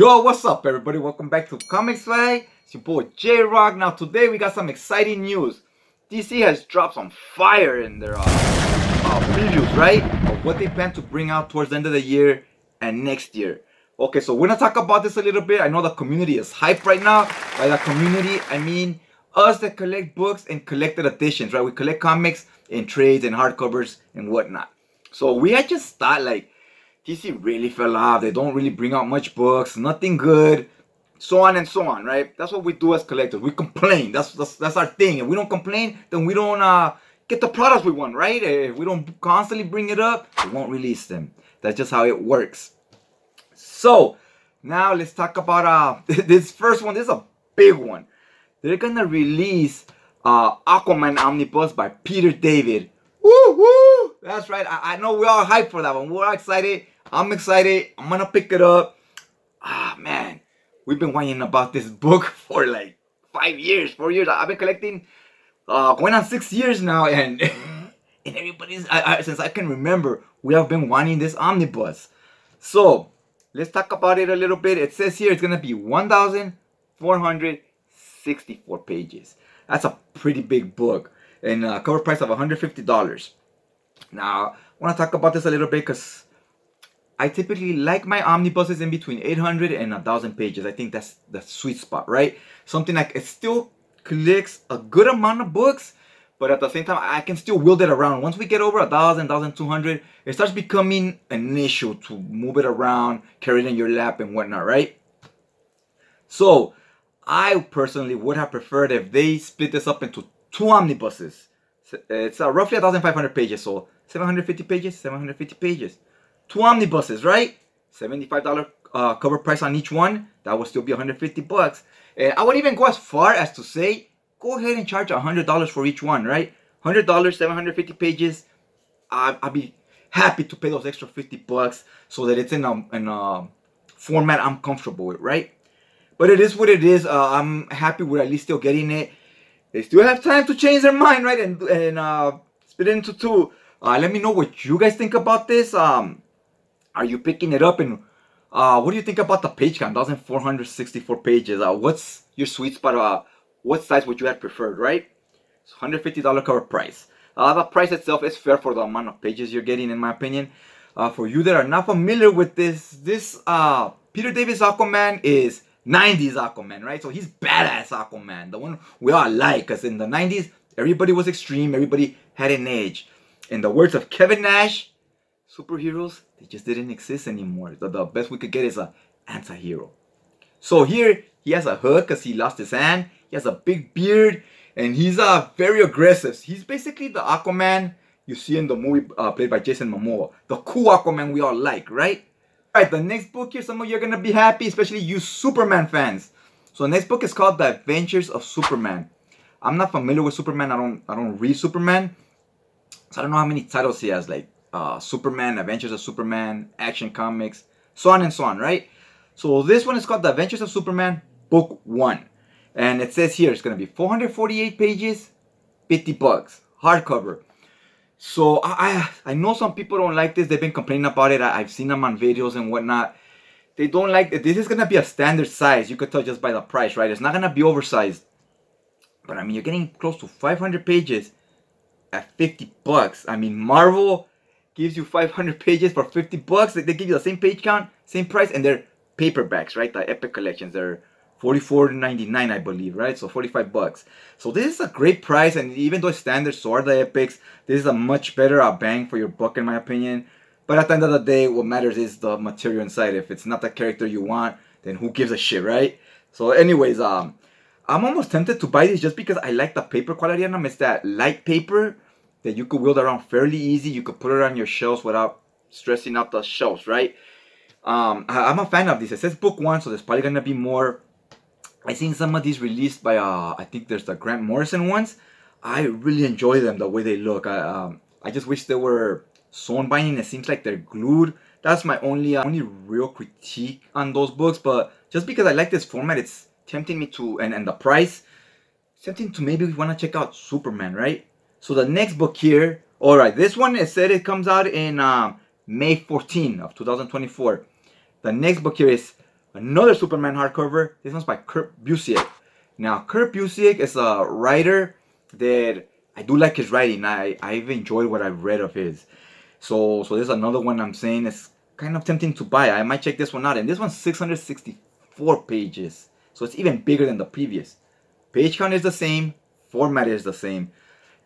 Yo, what's up, everybody? Welcome back to Comic Swag. It's your boy J-Rock. Now, today we got some exciting news. DC has dropped some fire in their previews, right? Of what they plan to bring out towards the end of the year and next year. Okay, so we're gonna talk about this a little bit. I know the community is hyped right now. By the community, I mean us that collect books and collected editions, right? We collect comics in trades and hardcovers and whatnot. So we had just thought, like, DC really fell off. They don't really bring out much books, nothing good, so on and so on, right? That's what we do as collectors. We complain. That's our thing. If we don't complain, then we don't get the products we want, right? If we don't constantly bring it up, we won't release them. That's just how it works. So now let's talk about this first one. This is a big one. They're gonna release Aquaman Omnibus by Peter David. Woo woo! That's right. I know we're all hyped for that one. We're all excited. I'm excited. I'm gonna pick it up. Man, we've been whining about this book for like 5 years, 4 years. I've been collecting, going on 6 years now, and and everybody's since I can remember, we have been wanting this omnibus. So let's talk about it a little bit. It says here it's gonna be 1,464 pages. That's a pretty big book, and cover price of $150. Now, I want to talk about this a little bit because I typically like my omnibuses in between 800 and 1,000 pages. I think that's the sweet spot, right? Something like it still collects a good amount of books, but at the same time, I can still wield it around. Once we get over 1,000, 1,200, it starts becoming an issue to move it around, carry it in your lap and whatnot, right? So, I personally would have preferred if they split this up into 2 omnibuses. It's roughly 1,500 pages, so 750 pages, 750 pages. 2 omnibuses, right? $75 cover price on each one. That would still be $150. And I would even go as far as to say, go ahead and charge $100 for each one, right? $100, 750 pages. I'd be happy to pay those extra $50 so that it's in a format I'm comfortable with, right? But it is what it is. I'm happy with at least still getting it. They still have time to change their mind, right? And split it into 2. Let me know what you guys think about this. Are you picking it up? And what do you think about the page count? 1,464 pages. What's your sweet spot? What size would you have preferred, right? It's $150 cover price. The price itself is fair for the amount of pages you're getting, in my opinion. For you that are not familiar with this Peter David's Aquaman is 90s Aquaman, right? So he's badass Aquaman, the one we all like, because in the 90s, everybody was extreme, everybody had an edge. In the words of Kevin Nash, superheroes, they just didn't exist anymore. The best we could get is an anti-hero. So here, he has a hook because he lost his hand, he has a big beard, and he's very aggressive. He's basically the Aquaman you see in the movie played by Jason Momoa. The cool Aquaman we all like, right? Alright, the next book here, some of you are going to be happy, especially you Superman fans. So the next book is called The Adventures of Superman. I'm not familiar with Superman. I don't read Superman. So I don't know how many titles he has, like Superman, Adventures of Superman, Action Comics, so on and so on, right? So this one is called The Adventures of Superman, Book 1. And it says here it's going to be 448 pages, $50, hardcover. So I know some people don't like this. They've been complaining about it. I've seen them on videos and whatnot. They don't like it. This is going to be a standard size. You could tell just by the price, right? It's not going to be oversized. But I mean, you're getting close to 500 pages at $50. I mean, Marvel gives you 500 pages for $50. They give you the same page count, same price, and they're paperbacks, right? The Epic collections. They're $44.99, I believe, right? So $45. So this is a great price, and even though it's standard, so are the Epics. This is a much better bang for your buck, in my opinion. But at the end of the day, what matters is the material inside. If it's not the character you want, then who gives a shit, right? So anyways, I'm almost tempted to buy this just because I like the paper quality on them. It's that light paper that you could wield around fairly easy. You could put it on your shelves without stressing out the shelves, right? I'm a fan of this. It says book 1, so there's probably going to be more. I've seen some of these released by, I think there's the Grant Morrison ones. I really enjoy them, the way they look. I just wish they were sewn binding. It seems like they're glued. That's my only real critique on those books. But just because I like this format, it's tempting me to, and the price, tempting to maybe want to check out Superman, right? So the next book here, alright, this one, it said it comes out in May 14 of 2024. The next book here is Another Superman hardcover. This one's by Kurt Busiek. Now, Kurt Busiek is a writer that I do like his writing. I've enjoyed what I've read of his. So there's another one I'm saying it's kind of tempting to buy. I might check this one out. And this one's 664 pages. So it's even bigger than the previous. Page count is the same. Format is the same.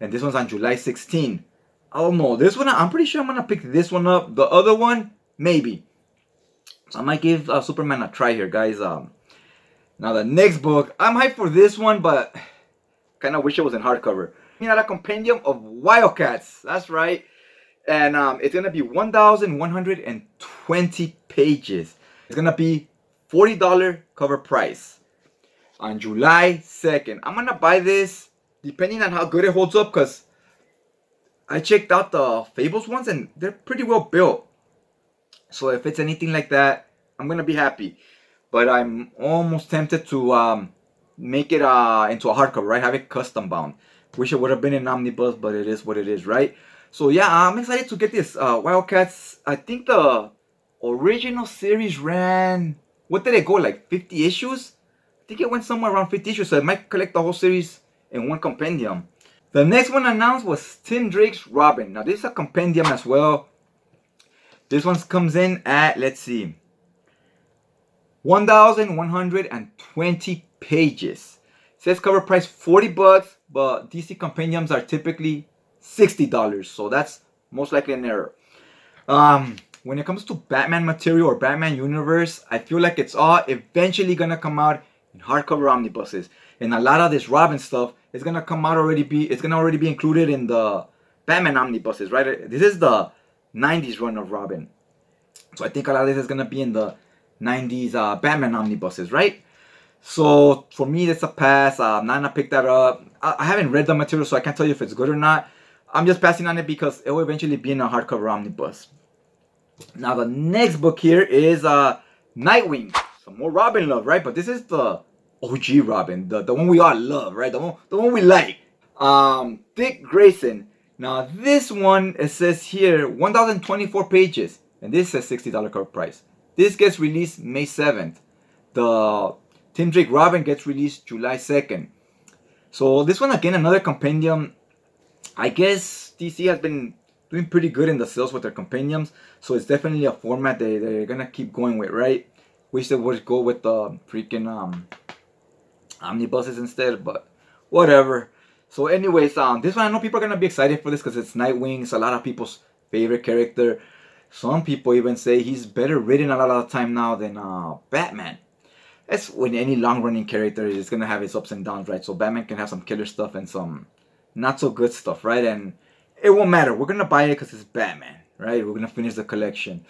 And this one's on July 16. I don't know. This one, I'm pretty sure I'm going to pick this one up. The other one, maybe. So I might give Superman a try here, guys. Now the next book, I'm hyped for this one, but kind of wish it was in hardcover. We had a compendium of Wildcats. That's right. And it's going to be 1,120 pages. It's going to be $40 cover price on July 2nd. I'm going to buy this depending on how good it holds up, because I checked out the Fables ones and they're pretty well built. So if it's anything like that, I'm going to be happy. But I'm almost tempted to make it into a hardcover, right? Have it custom bound. Wish it would have been an omnibus, but it is what it is, right? So yeah, I'm excited to get this Wildcats. I think the original series ran, what did it go, like 50 issues? I think it went somewhere around 50 issues, so I might collect the whole series in one compendium. The next one announced was Tim Drake's Robin. Now this is a compendium as well. This one comes in at, let's see, 1,120 pages. It says cover price $40, but DC compendiums are typically $60, so that's most likely an error. When it comes to Batman material or Batman universe, I feel like it's all eventually gonna come out in hardcover omnibuses, and a lot of this Robin stuff is gonna come out already be included in the Batman omnibuses, right? This is the 90s run of Robin, so I think a lot of this is gonna be in the 90s Batman omnibuses, right? So for me, that's a pass. I'm not gonna pick that up. I haven't read the material, so I can't tell you if it's good or not. I'm just passing on it because it will eventually be in a hardcover omnibus. Now the next book here is Nightwing. Some more Robin love, right? But this is the OG Robin, the one we all love, right? The one we like. Dick Grayson. Now this one, it says here 1,024 pages, and this says $60 cover price. This gets released May 7th. The Tim Drake Robin gets released July 2nd. So this one, again, another compendium. I guess DC has been doing pretty good in the sales with their compendiums, so it's definitely a format they're gonna keep going with, right? Wish they would go with the freaking omnibuses instead, but whatever. So anyways, this one, I know people are gonna be excited for this because it's Nightwing. It's a lot of people's favorite character. Some people even say he's better written a lot of the time now than Batman. That's when any long-running character is gonna have its ups and downs, right? So Batman can have some killer stuff and some not so good stuff, right? And it won't matter. We're gonna buy it because it's Batman, right? We're gonna finish the collection.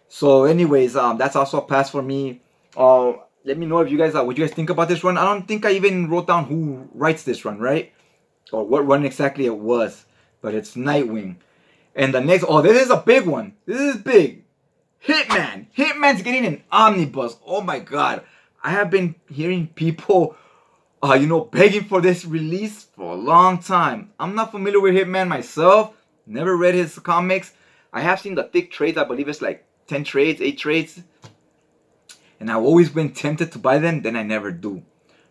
So anyways, that's also a pass for me. Let me know if you guys what you guys think about this run. I don't think I even wrote down who writes this run, right? Or what run exactly it was, but it's Nightwing. And the next, this is a big one. This is big. Hitman. Hitman's getting an omnibus. Oh my god. I have been hearing people, begging for this release for a long time. I'm not familiar with Hitman myself. Never read his comics. I have seen the thick trades. I believe it's like 10 trades, 8 trades. And I've always been tempted to buy them. Then I never do.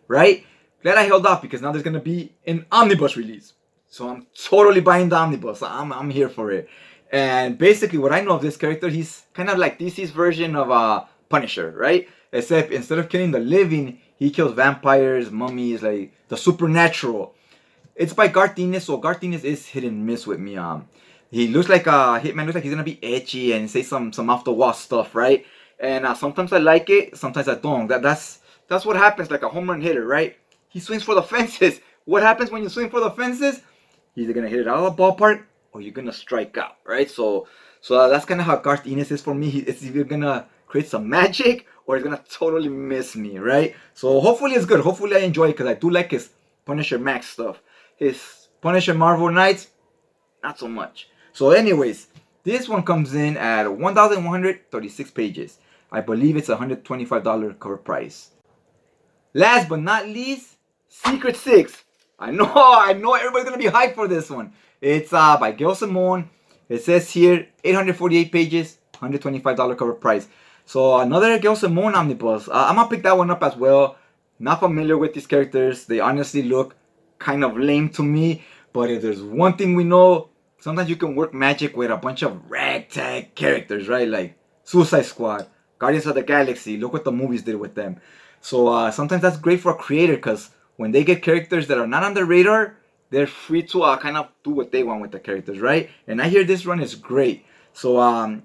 Right? Glad I held off because now there's going to be an omnibus release. So I'm totally buying the omnibus. I'm here for it. And basically what I know of this character, he's kind of like DC's version of Punisher, right? Except instead of killing the living, he kills vampires, mummies, like the supernatural. It's by Garth Ennis, so Garth Ennis is hit and miss with me. He looks like Hitman looks like he's gonna be edgy and say some off the wall stuff, right? And sometimes I like it, sometimes I don't. That's what happens, like a home run hitter, right? He swings for the fences. What happens when you swing for the fences? You're either gonna hit it out of the ballpark or you're gonna strike out, right? So that's kind of how Garth Ennis is for me. It's either gonna create some magic or it's gonna totally miss me, right? So hopefully it's good. Hopefully I enjoy it because I do like his Punisher Max stuff. His Punisher Marvel Knights, not so much. So anyways, this one comes in at 1,136 pages. I believe it's $125 cover price. Last but not least, Secret Six. I know everybody's gonna be hyped for this one. It's by Gail Simone. It says here 848 pages, $125 cover price. So another Girls and Moon Omnibus. I'm gonna pick that one up as well. Not familiar with these characters. They honestly look kind of lame to me. But if there's one thing we know, sometimes you can work magic with a bunch of ragtag characters, right? Like Suicide Squad, Guardians of the Galaxy. Look what the movies did with them. So sometimes that's great for a creator, because when they get characters that are not on the radar, they're free to kind of do what they want with the characters, right? And I hear this run is great. So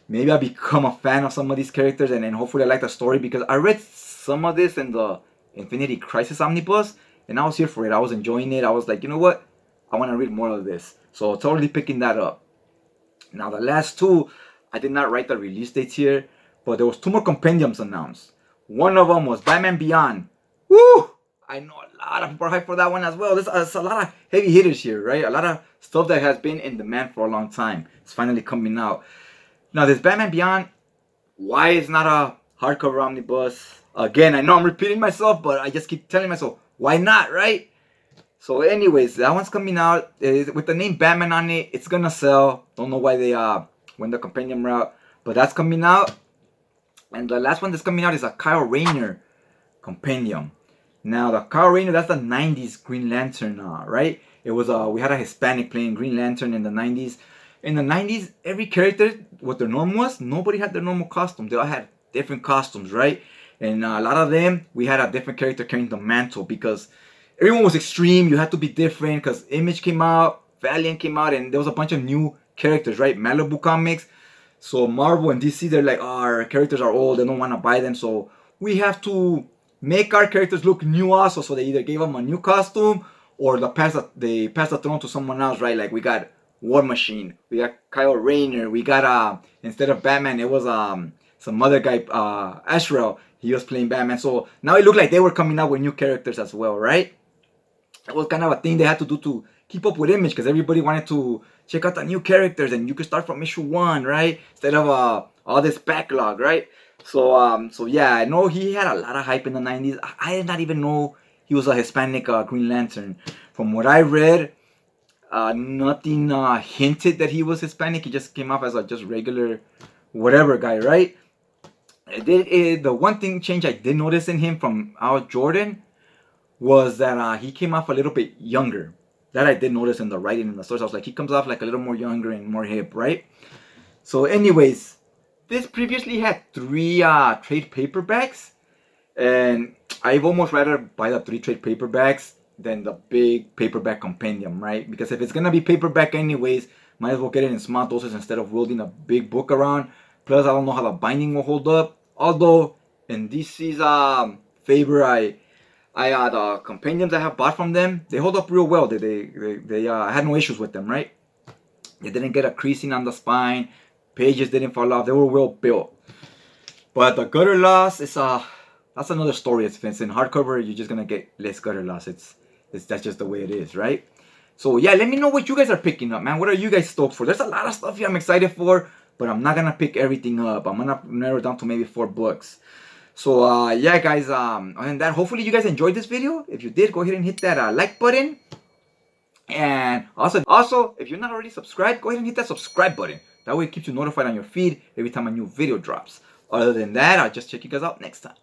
maybe I'll become a fan of some of these characters, and then hopefully I like the story, because I read some of this in the Infinity Crisis Omnibus, and I was here for it. I was enjoying it. I was like, you know what? I want to read more of this. So totally picking that up. Now the last two, I did not write the release dates here, but there was 2 more compendiums announced. One of them was Batman Beyond. Woo! I know a lot of people are hyped for that one as well. There's a lot of heavy hitters here, right? A lot of stuff that has been in demand for a long time. It's finally coming out. Now this Batman Beyond, why is not a hardcover omnibus? Again, I know I'm repeating myself, but I just keep telling myself, why not, right? So anyways, that one's coming out. With the name Batman on it, it's gonna sell. Don't know why they went the compendium route, but that's coming out. And the last one that's coming out is a Kyle Rayner compendium. Now the Kyle Rayner, that's the 90s Green Lantern, right? It was we had a Hispanic playing Green Lantern in the 90s. In the 90s, every character, what their norm was, nobody had their normal costume. They all had different costumes, right? And a lot of them, we had a different character carrying the mantle, because everyone was extreme. You had to be different, because Image came out, Valiant came out, and there was a bunch of new characters, right? Malibu Comics. So Marvel and DC, they're like, oh, our characters are old. They don't want to buy them. So we have to make our characters look new also. So they either gave them a new costume, or they passed the throne to someone else, right? Like we got War Machine, we got Kyle Rayner, we got instead of Batman, it was some other guy, Ashrel. He was playing Batman. So now it looked like they were coming out with new characters as well, right? It was kind of a thing they had to do to keep up with Image, because everybody wanted to check out the new characters, and you could start from issue 1, right? Instead of all this backlog, right? So yeah, I know he had a lot of hype in the 90s. I did not even know he was a Hispanic Green Lantern. From what I read, nothing hinted that he was Hispanic. He just came off as a just regular whatever guy, right? The one thing change I did notice in him from Al Jordan was that he came off a little bit younger. That I did notice in the writing in the source. I was like, he comes off like a little more younger and more hip, right? So anyways, this previously had 3 trade paperbacks, and I've almost rather buy the 3 trade paperbacks than the big paperback compendium, right? Because if it's gonna be paperback anyways, might as well get it in small doses instead of wielding a big book around. Plus, I don't know how the binding will hold up. Although in DC's favor, the compendiums I have bought from them, they hold up real well. They I had no issues with them, right? They didn't get a creasing on the spine. Pages didn't fall off. They were well built. But the gutter loss is that's another story. If it's in hardcover, you're just gonna get less gutter loss. That's just the way it is, right? So yeah, let me know what you guys are picking up, man. What are you guys stoked for? There's a lot of stuff here I'm excited for, but I'm not gonna pick everything up. I'm gonna narrow it down to maybe 4 books. So yeah, guys. Other than that, hopefully you guys enjoyed this video. If you did, go ahead and hit that like button. And also, if you're not already subscribed, go ahead and hit that subscribe button. That way it keeps you notified on your feed every time a new video drops. Other than that, I'll just check you guys out next time.